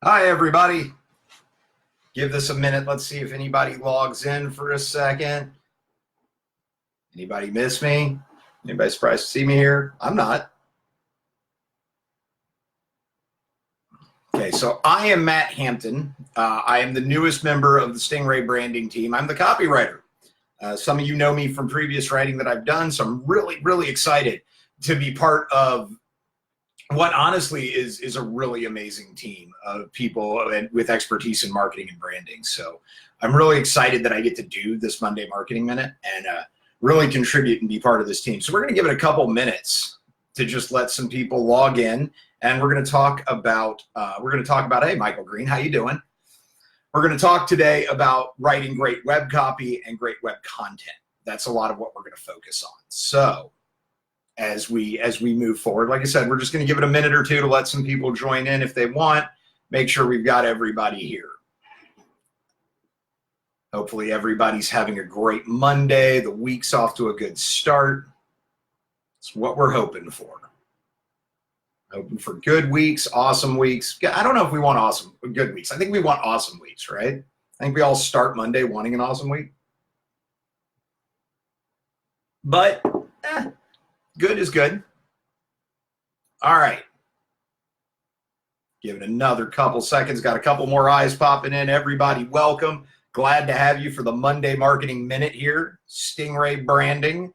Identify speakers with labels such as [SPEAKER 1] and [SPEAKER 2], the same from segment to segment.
[SPEAKER 1] Hi, everybody. Give this a minute. Let's see if anybody logs in for a second. Anybody miss me? Anybody surprised to see me here? I'm not. Okay, so I am Matt Hampton. I am the newest member of the Stingray branding team. I'm the copywriter. Some of you know me from previous writing that I've done, so I'm really excited to be part of what honestly is a really amazing team of people with expertise in marketing and branding. So I'm really excited that I get to do this Monday Marketing Minute and really contribute and be part of this team. So we're going to give it a couple minutes to just let some people log in, and we're going to talk about hey, Michael Green, how you doing? We're going to talk today about writing great web copy and great web content. That's a lot of what we're going to focus on. So as we move forward, like I said, we're just going to give it a minute or two to let some people join in if they want. Make sure we've got everybody here. Hopefully everybody's having a great Monday. The week's off to a good start. It's what we're hoping for. Hoping for good weeks, awesome weeks. I don't know if we want good weeks. I think we want awesome weeks, right? I think we all start Monday wanting an awesome week. But good is good. All right. Give it another couple seconds. Got a couple more eyes popping in. Everybody, welcome. Glad to have you for the Monday Marketing Minute here. Stingray Branding.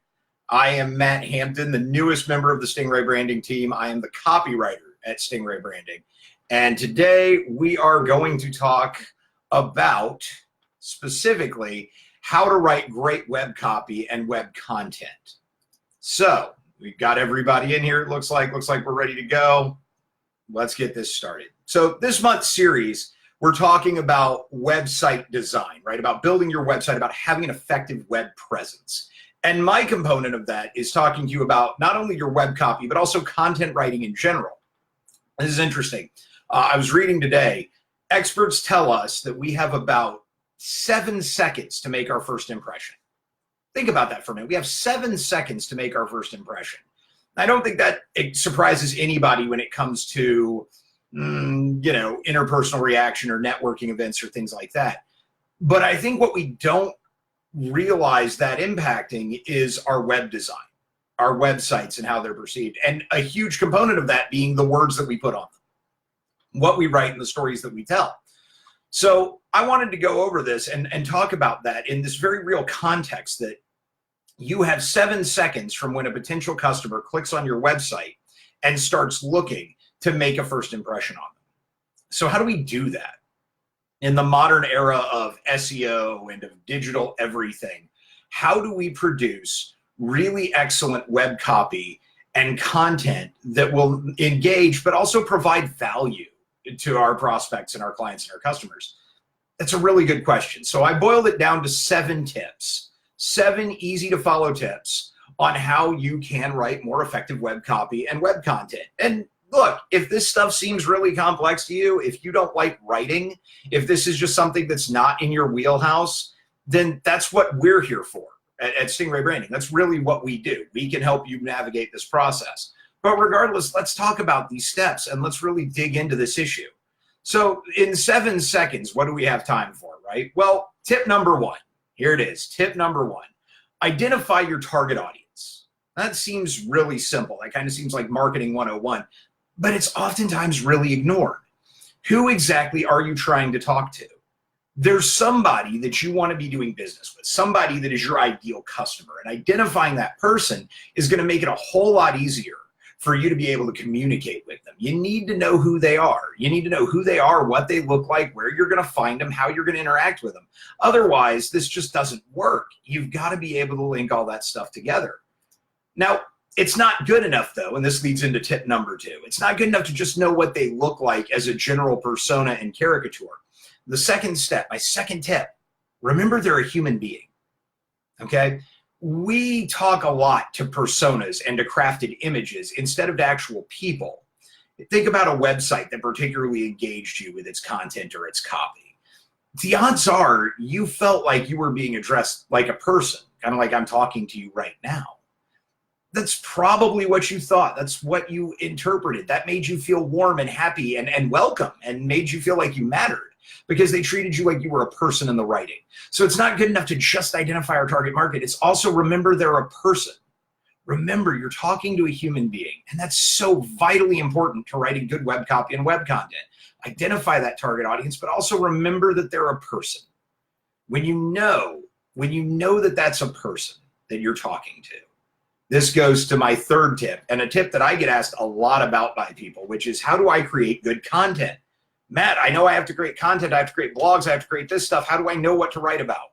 [SPEAKER 1] I am Matt Hampton, the newest member of the Stingray Branding team. I am the copywriter at Stingray Branding. And today we are going to talk about specifically how to write great web copy and web content. So we've got everybody in here. It looks like we're ready to go. Let's get this started. So this month's series, we're talking about website design, right? About building your website, about having an effective web presence. And my component of that is talking to you about not only your web copy, but also content writing in general. This is interesting. I was reading today, experts tell us that we have about 7 seconds to make our first impression. Think about that for a minute. We have 7 seconds to make our first impression. I don't think that it surprises anybody when it comes to, interpersonal reaction or networking events or things like that. But I think what we don't realize that impacting is our web design, our websites and how they're perceived. And a huge component of that being the words that we put on them, what we write and the stories that we tell. So I wanted to go over this and talk about that in this very real context that you have 7 seconds from when a potential customer clicks on your website and starts looking to make a first impression on them. So how do we do that? In the modern era of SEO and of digital everything, how do we produce really excellent web copy and content that will engage but also provide value to our prospects and our clients and our customers? That's a really good question. So I boiled it down to 7 tips, 7 easy to follow tips on how you can write more effective web copy and web content. And look, if this stuff seems really complex to you, if you don't like writing, if this is just something that's not in your wheelhouse, then that's what we're here for at Stingray Branding. That's really what we do. We can help you navigate this process. But regardless, let's talk about these steps and let's really dig into this issue. So in 7 seconds, what do we have time for, right? Well, tip number 1, here it is. Tip number 1, identify your target audience. That seems really simple. That kind of seems like marketing 101. But it's oftentimes really ignored. Who exactly are you trying to talk to? There's somebody that you want to be doing business with, somebody that is your ideal customer, and identifying that person is going to make it a whole lot easier for you to be able to communicate with them. You need to know who they are. You need to know who they are, what they look like, where you're going to find them, how you're going to interact with them. Otherwise, this just doesn't work. You've got to be able to link all that stuff together. Now, it's not good enough, though, and this leads into tip number 2. It's not good enough to just know what they look like as a general persona and caricature. The second step, my second tip, remember they're a human being, okay? We talk a lot to personas and to crafted images instead of to actual people. Think about a website that particularly engaged you with its content or its copy. The odds are you felt like you were being addressed like a person, kind of like I'm talking to you right now. That's probably what you thought. That's what you interpreted. That made you feel warm and happy and welcome and made you feel like you mattered because they treated you like you were a person in the writing. So it's not good enough to just identify our target market. It's also remember they're a person. Remember, you're talking to a human being, and that's so vitally important to writing good web copy and web content. Identify that target audience, but also remember that they're a person. When you know that that's a person that you're talking to, this goes to my third tip, and a tip that I get asked a lot about by people, which is how do I create good content? Matt, I know I have to create content, I have to create blogs, I have to create this stuff. How do I know what to write about?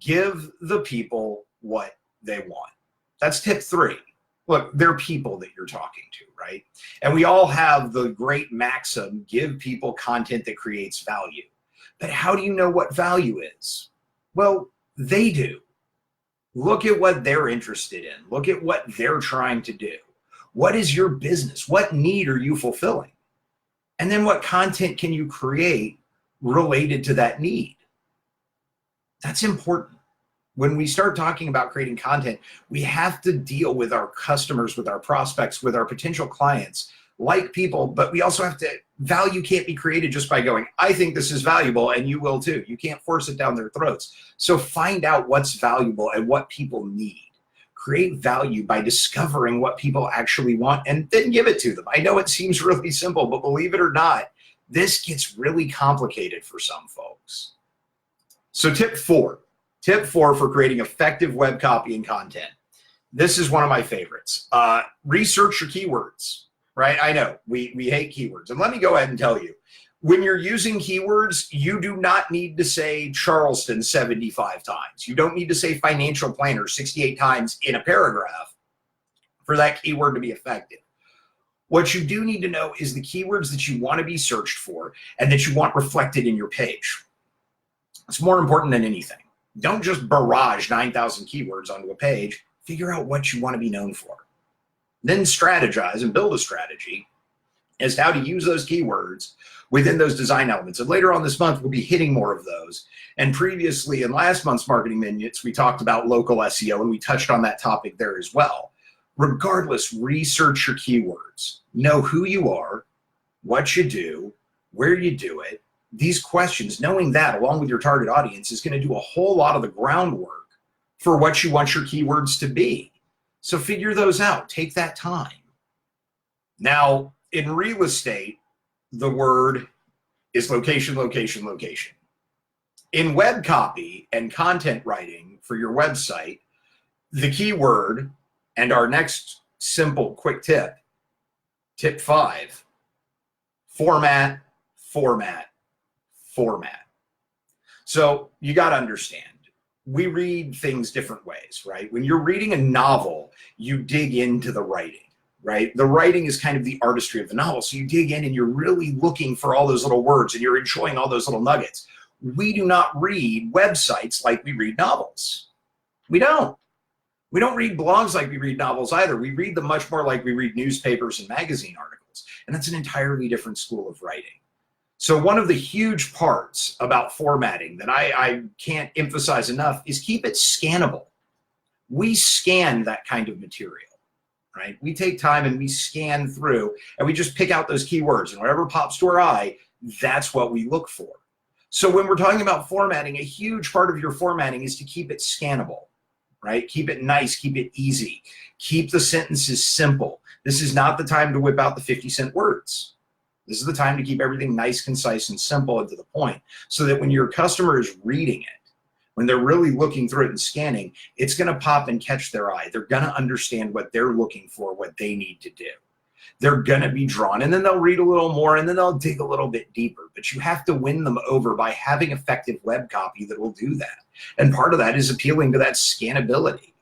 [SPEAKER 1] Give the people what they want. That's tip 3. Look, they're people that you're talking to, right? And we all have the great maxim, give people content that creates value. But how do you know what value is? Well, they do. Look at what they're interested in. Look at what they're trying to do. What is your business? What need are you fulfilling? And then what content can you create related to that need? That's important. When we start talking about creating content, we have to deal with our customers, with our prospects, with our potential clients, like people, but we also have to, value can't be created just by going, I think this is valuable and you will too. You can't force it down their throats. So find out what's valuable and what people need. Create value by discovering what people actually want and then give it to them. I know it seems really simple, but believe it or not, this gets really complicated for some folks. So tip 4 for creating effective web copy and content. This is one of my favorites. Research your keywords. Right? I know we hate keywords. And let me go ahead and tell you, when you're using keywords, you do not need to say Charleston 75 times. You don't need to say financial planner 68 times in a paragraph for that keyword to be effective. What you do need to know is the keywords that you want to be searched for and that you want reflected in your page. It's more important than anything. Don't just barrage 9,000 keywords onto a page. Figure out what you want to be known for. Then strategize and build a strategy as to how to use those keywords within those design elements. And later on this month, we'll be hitting more of those. And previously in last month's Marketing Minutes, we talked about local SEO and we touched on that topic there as well. Regardless, research your keywords. Know who you are, what you do, where you do it. These questions, knowing that along with your target audience is going to do a whole lot of the groundwork for what you want your keywords to be. So figure those out. Take that time. Now, in real estate, the word is location, location, location. In web copy and content writing for your website, the keyword and our next simple quick tip, tip 5, format, format, format. So you got to understand. We read things different ways, right? When you're reading a novel, you dig into the writing, right? The writing is kind of the artistry of the novel. So you dig in and you're really looking for all those little words and you're enjoying all those little nuggets. We do not read websites like we read novels. We don't. We don't read blogs like we read novels either. We read them much more like we read newspapers and magazine articles. And that's an entirely different school of writing. So one of the huge parts about formatting that I can't emphasize enough is keep it scannable. We scan that kind of material, right? We take time and we scan through and we just pick out those keywords and whatever pops to our eye, that's what we look for. So when we're talking about formatting, a huge part of your formatting is to keep it scannable, right? Keep it nice, keep it easy. Keep the sentences simple. This is not the time to whip out the 50-cent words. This is the time to keep everything nice, concise, and simple and to the point so that when your customer is reading it, when they're really looking through it and scanning, it's going to pop and catch their eye. They're going to understand what they're looking for, what they need to do. They're going to be drawn, and then they'll read a little more, and then they'll dig a little bit deeper. But you have to win them over by having effective web copy that will do that. And part of that is appealing to that scannability,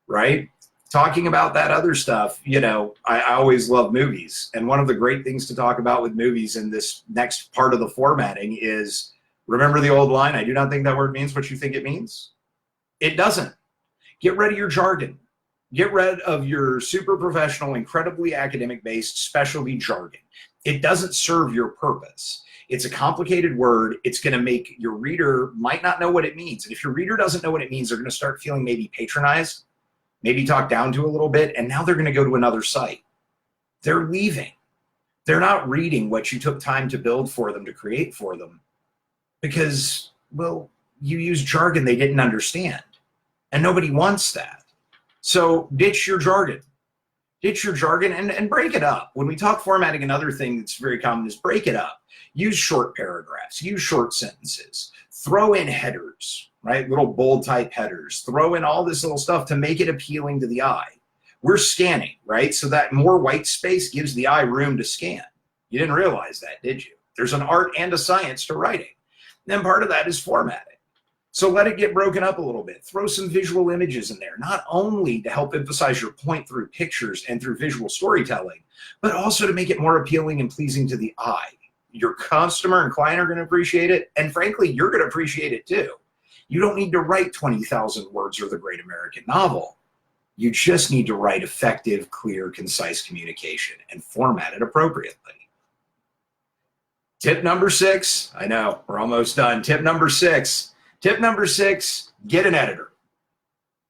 [SPEAKER 1] right? Talking about that other stuff, you know, I always love movies. And one of the great things to talk about with movies in this next part of the formatting is, remember the old line, I do not think that word means what you think it means. It doesn't. Get rid of your jargon. Get rid of your super professional, incredibly academic-based specialty jargon. It doesn't serve your purpose. It's a complicated word. It's going to make your reader might not know what it means. And if your reader doesn't know what it means, they're going to start feeling maybe patronized. maybe talked down to a little bit, and now they're going to go to another site. They're leaving. They're not reading what you took time to build for them, to create for them, because, well, you use jargon they didn't understand, and nobody wants that. So ditch your jargon. Ditch your jargon and break it up. When we talk formatting, another thing that's very common is break it up. Use short paragraphs, use short sentences, throw in headers, right? Little bold type headers, throw in all this little stuff to make it appealing to the eye. We're scanning, right? So that more white space gives the eye room to scan. You didn't realize that, did you? There's an art and a science to writing. And then part of that is formatting. So let it get broken up a little bit. Throw some visual images in there, not only to help emphasize your point through pictures and through visual storytelling, but also to make it more appealing and pleasing to the eye. Your customer and client are going to appreciate it, and frankly, you're going to appreciate it too. You don't need to write 20,000 words or the great American novel. You just need to write effective, clear, concise communication and format it appropriately. Tip number 6, I know, we're almost done. Tip number 6. Tip number 6, get an editor.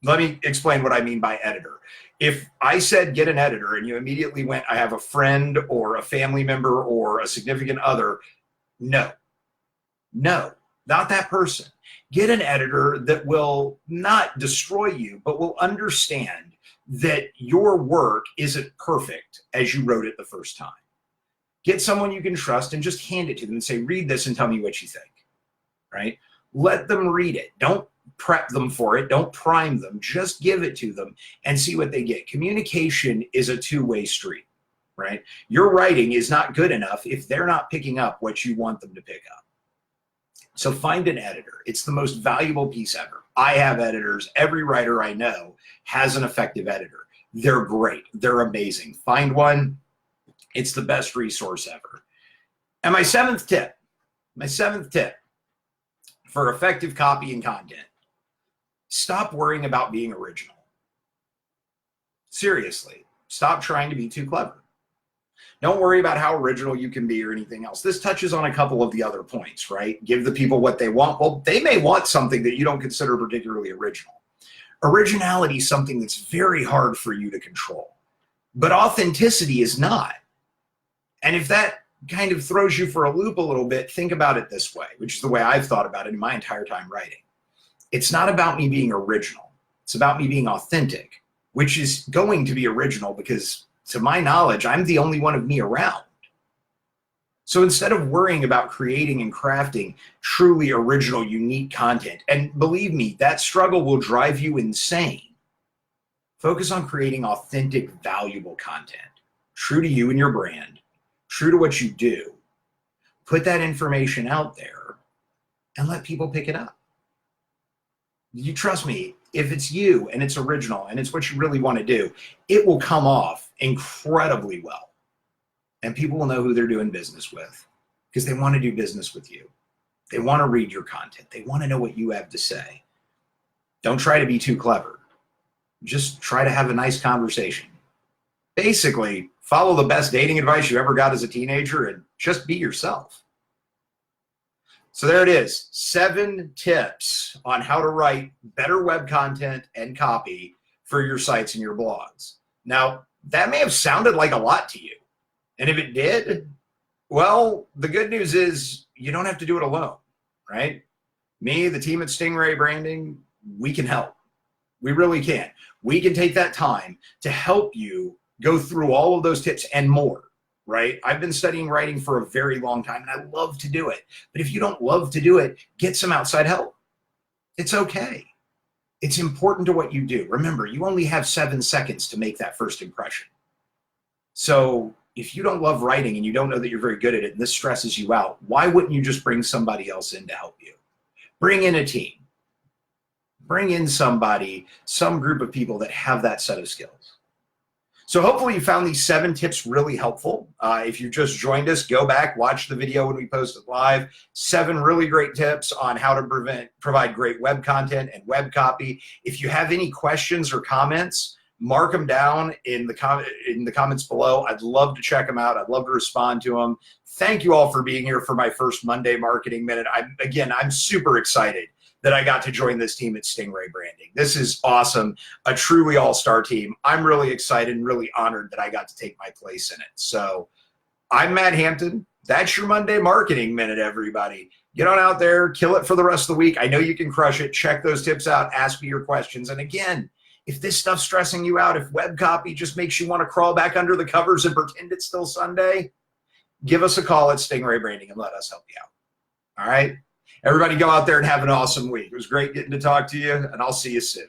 [SPEAKER 1] Let me explain what I mean by editor. If I said get an editor and you immediately went, I have a friend or a family member or a significant other, no, not that person. Get an editor that will not destroy you, but will understand that your work isn't perfect as you wrote it the first time. Get someone you can trust and just hand it to them and say, read this and tell me what you think, right? Let them read it. Don't prep them for it. Don't prime them. Just give it to them and see what they get. Communication is a two-way street, right? Your writing is not good enough if they're not picking up what you want them to pick up. So find an editor. It's the most valuable piece ever. I have editors. Every writer I know has an effective editor. They're great. They're amazing. Find one. It's the best resource ever. And my seventh tip for effective copy and content, stop worrying about being original. Seriously, stop trying to be too clever. Don't worry about how original you can be or anything else. This touches on a couple of the other points, right? Give the people what they want. Well, they may want something that you don't consider particularly original. Originality is something that's very hard for you to control, but authenticity is not. And if that kind of throws you for a loop a little bit, think about it this way, which is the way I've thought about it in my entire time writing. It's not about me being original. It's about me being authentic, which is going to be original because, to my knowledge, I'm the only one of me around. So instead of worrying about creating and crafting truly original, unique content, and believe me, that struggle will drive you insane, focus on creating authentic, valuable content, true to you and your brand, true to what you do. Put that information out there and let people pick it up. You trust me, if it's you and it's original and it's what you really want to do, it will come off incredibly well. And people will know who they're doing business with because they want to do business with you. They want to read your content. They want to know what you have to say. Don't try to be too clever. Just try to have a nice conversation. Basically, follow the best dating advice you ever got as a teenager and just be yourself. So there it is, 7 tips on how to write better web content and copy for your sites and your blogs. Now, that may have sounded like a lot to you. And if it did, well, the good news is you don't have to do it alone, right? Me, the team at Stingray Branding, we can help. We really can. We can take that time to help you go through all of those tips and more, right? I've been studying writing for a very long time and I love to do it. But if you don't love to do it, get some outside help. It's okay. It's important to what you do. Remember, you only have 7 seconds to make that first impression. So if you don't love writing and you don't know that you're very good at it and this stresses you out, why wouldn't you just bring somebody else in to help you? Bring in a team. Bring in somebody, some group of people that have that set of skills. So hopefully you found these 7 tips really helpful. If you just joined us, go back, watch the video when we post it live. 7 really great tips on how to provide great web content and web copy. If you have any questions or comments, mark them down in the comments below. I'd love to check them out. I'd love to respond to them. Thank you all for being here for my first Monday Marketing Minute. I'm super excited that I got to join this team at Stingray Branding. This is awesome. A truly all-star team. I'm really excited and really honored that I got to take my place in it. So I'm Matt Hampton. That's your Monday Marketing Minute, everybody. Get on out there, kill it for the rest of the week. I know you can crush it. Check those tips out. Ask me your questions. And again, if this stuff's stressing you out, if web copy just makes you want to crawl back under the covers and pretend it's still Sunday, give us a call at Stingray Branding and let us help you out. All right? Everybody go out there and have an awesome week. It was great getting to talk to you, and I'll see you soon.